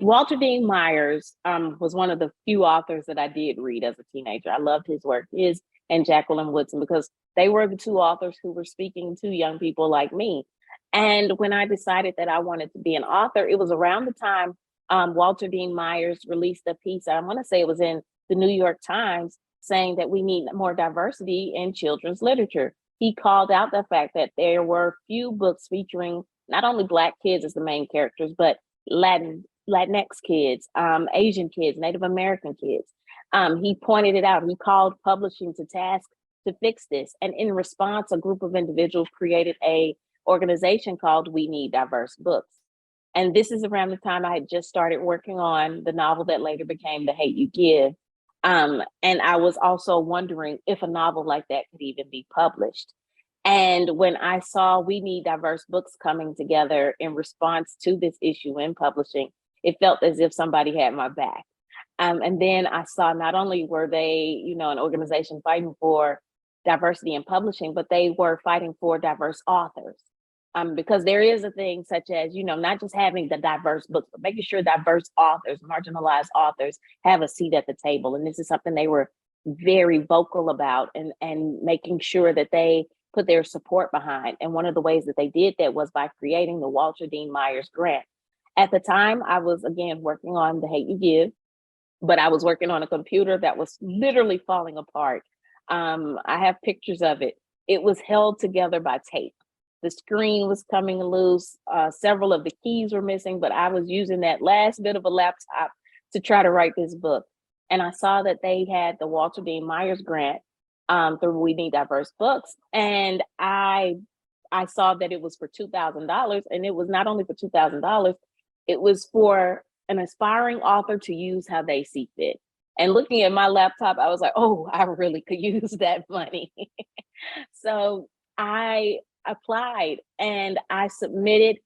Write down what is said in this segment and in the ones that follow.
Walter Dean Myers was one of the few authors that I did read as a teenager. I loved his work, his and Jacqueline Woodson, because they were the two authors who were speaking to young people like me. And when I decided that I wanted to be an author, it was around the time Walter Dean Myers released a piece, I want to say it was in the New York Times, saying that we need more diversity in children's literature. He called out the fact that there were few books featuring not only Black kids as the main characters, but Latinx kids, Asian kids, Native American kids. He pointed it out. He called publishing to task to fix this. And in response, a group of individuals created a organization called We Need Diverse Books. And this is around the time I had just started working on the novel that later became The Hate U Give. And I was also wondering if a novel like that could even be published. And when I saw We Need Diverse Books coming together in response to this issue in publishing, it felt as if somebody had my back. And then I saw not only were they, an organization fighting for diversity in publishing, but they were fighting for diverse authors. Because there is a thing such as, not just having the diverse books, but making sure diverse authors, marginalized authors have a seat at the table. And this is something they were very vocal about and making sure that they put their support behind. And one of the ways that they did that was by creating the Walter Dean Myers Grant. At the time, I was, again, working on The Hate U Give, but I was working on a computer that was literally falling apart. I have pictures of it. It was held together by tape. The screen was coming loose. Several of the keys were missing, but I was using that last bit of a laptop to try to write this book. And I saw that they had the Walter Dean Myers Grant through We Need Diverse Books. And I saw that it was for $2,000. And it was not only for $2,000, it was for an aspiring author to use how they see fit. And looking at my laptop, I was like, oh, I really could use that money. So I applied and I submitted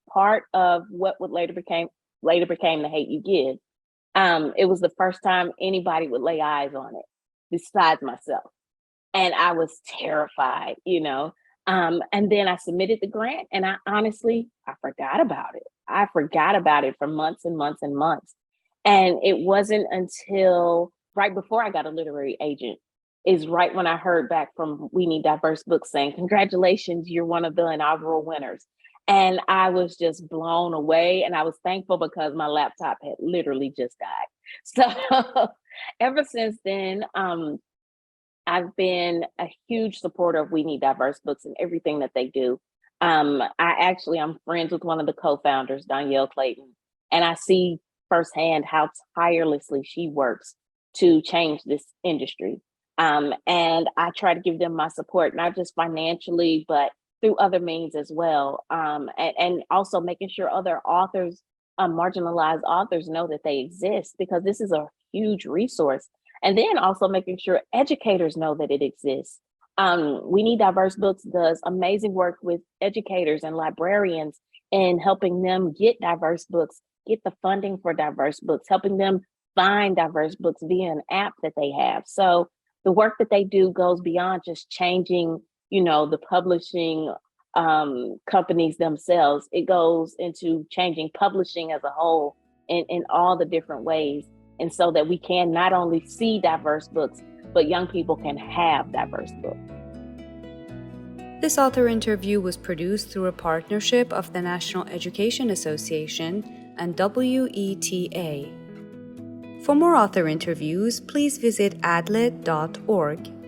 part of what would later became The Hate U Give. It was the first time anybody would lay eyes on it besides myself. And I was terrified, and then I submitted the grant and I forgot about it. I forgot about it for months and months and months. And it wasn't until right before I got a literary agent is right when I heard back from We Need Diverse Books saying, congratulations, you're one of the inaugural winners. And I was just blown away. And I was thankful because my laptop had literally just died. So ever since then, I've been a huge supporter of We Need Diverse Books and everything that they do. I'm friends with one of the co-founders, Danielle Clayton, and I see firsthand how tirelessly she works to change this industry. And I try to give them my support, not just financially, but through other means as well. And also making sure other authors, marginalized authors, know that they exist, because this is a huge resource. And then also making sure educators know that it exists. We Need Diverse Books does amazing work with educators and librarians in helping them get diverse books, get the funding for diverse books, helping them find diverse books via an app that they have. So the work that they do goes beyond just changing, the publishing companies themselves. It goes into changing publishing as a whole in all the different ways. And so that we can not only see diverse books, but young people can have diverse books. This author interview was produced through a partnership of the National Education Association and WETA. For more author interviews, please visit adlit.org.